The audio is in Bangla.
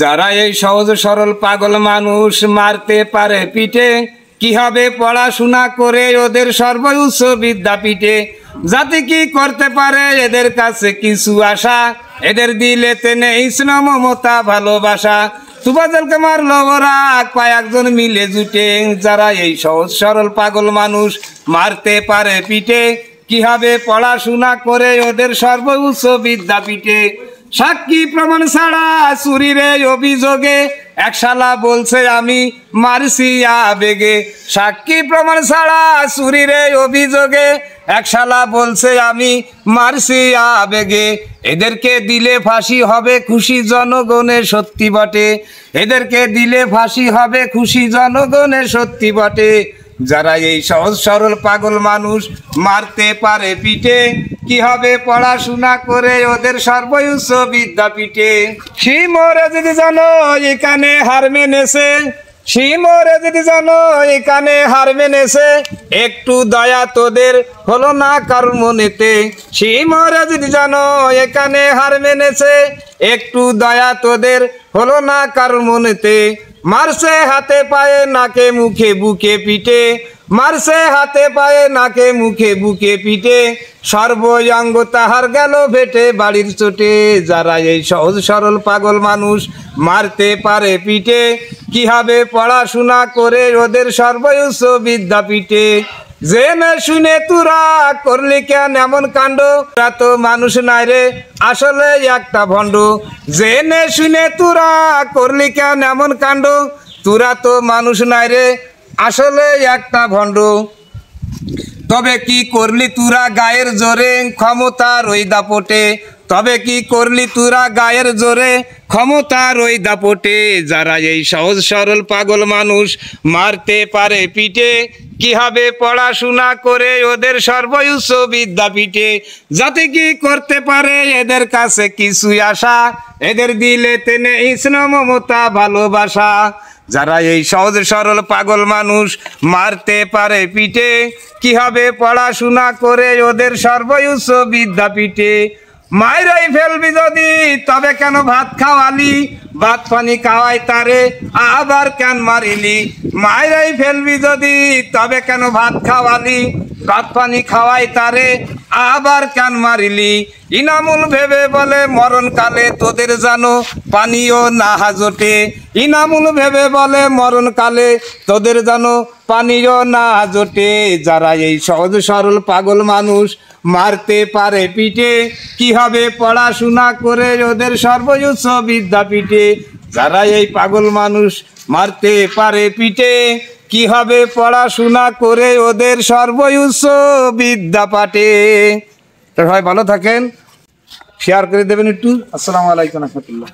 যারা এই সহজ সরল পাগল মানুষ মারতে পারে পিঠে, কি হবে পড়াশোনা করে ওদের সর্বোচ্চ বিদ্যাপীঠে। জাতি কি করতে পারে এদের কাছে কিছু আশা, এদের দিলেতে নেই স্নেহ মমতা ভালোবাসা। তুফাজলকে মারল ওরা কয়েকজন মিলে জুটে, যারা এই সহজ সরল পাগল মানুষ মারতে পারে পিঠে, কি হবে পড়াশোনা করে ওদের সর্বোচ্চ বিদ্যাপীঠে। সাক্ষী প্রমাণ ছাড়া চুরির অভিযোগে এক শালা বলছে আমি মারছি আবেগে। সাক্ষী প্রমাণ ছাড়া চুরির অভিযোগে এক শালা বলছে আমি মারছি আবেগে। এদেরকে দিলে ফাঁসি হবে খুশি জনগণের সত্যি বটে, এদেরকে দিলে ফাঁসি হবে খুশি জনগণের সত্যি বটে। যারা এই সহজ সরল পাগল মানুষ মারতে পারে পিঠে, কি হবে পড়াশোনা করে ওদের সর্বোচ্চ বিদ্যাপীঠে। শিমরে যদি জানো এখানে হার মেনেছে, শিমরে যদি জানো এখানে হার মেনেছে, একটু দয়া তোদের হলো না কারোর মনেতে। শিমরে যদি জানো এখানে হার মেনেছে, একটু দয়া তোদের হলো না কারোর মনেতে। মারছে হাতে পায়ে নাকে মুখে বুকে পিঠে, মারছে হাতে পায়ে নাকে মুখে বুকে পিঠে, সর্বঙ্গ তাহার গেল ভেটে বাড়ির চোটে। যারা এই সহজ সরল পাগল মানুষ মারতে পারে পিঠে, কি হবে পড়াশোনা করে ওদের সর্বোচ্চ বিদ্যাপীঠে। জেনে শুনে তোরা করলি কেন এমন কাণ্ড, তোরা তো মানুষ নাই রে আসলে একটা ভণ্ড। জেনে শুনে তোরা করলি কেন এমন কাণ্ড, তোরা তো মানুষ নাই রে আসলে একটা ভণ্ড। তবে কি করলি তোরা গায়ের জোরে ক্ষমতার ওই দাপটে, তবে কি করলি তোরা গায়ের জোরে ক্ষমতার ওই দাপটে। যারা এই সহজ সরল পাগল মানুষ মারতে পারে পিঠে, কি হবে পড়াশোনা করে ওদের সর্বোচ্চ বিদ্যাপীঠে। জাতি কি করতে পারে এদের কাছে কিছু আশা, এদের দিলেতে নেই স্নেহ মমতা ভালোবাসা। যারা এই সহজ সরল পাগল মানুষ মারতে পারে পিঠে, কি হবে পড়াশোনা করে ওদের সর্বোচ্চ বিদ্যাপীঠে। মাইরাই ফেলবি যদি তবে কেন ভাত খাওয়ালি, ভাত পানি খাওয়াই তারে আবার কেন মারিলি। মাইরাই ফেলবি যদি তবে কেন ভাত খাওয়ালি, ভাত পানি খাওয়াই তারে আবার কেন মারিলি। ইনামুল ভেবে বলে মরণকালে তোদের জানো পানিও না হাজটে, ইনামুল ভেবে বলে মরণকালে তোদের জানো পানিও না জোটে। যারা এই সহজ সরল পাগল মানুষ মারতে পারে পিঠে, কি হবে পড়াশোনা করে ওদের সর্বোচ্চ বিদ্যাপীঠে। যারা এই পাগল মানুষ মারতে পারে পিঠে, কি হবে পড়াশোনা করে ওদের সর্বোচ্চ বিদ্যাপীঠে। সবাই ভালো থাকেন, শেয়ার করে দেবেন একটু। আসসালামু আলাইকুম রহমতুল্লাহ।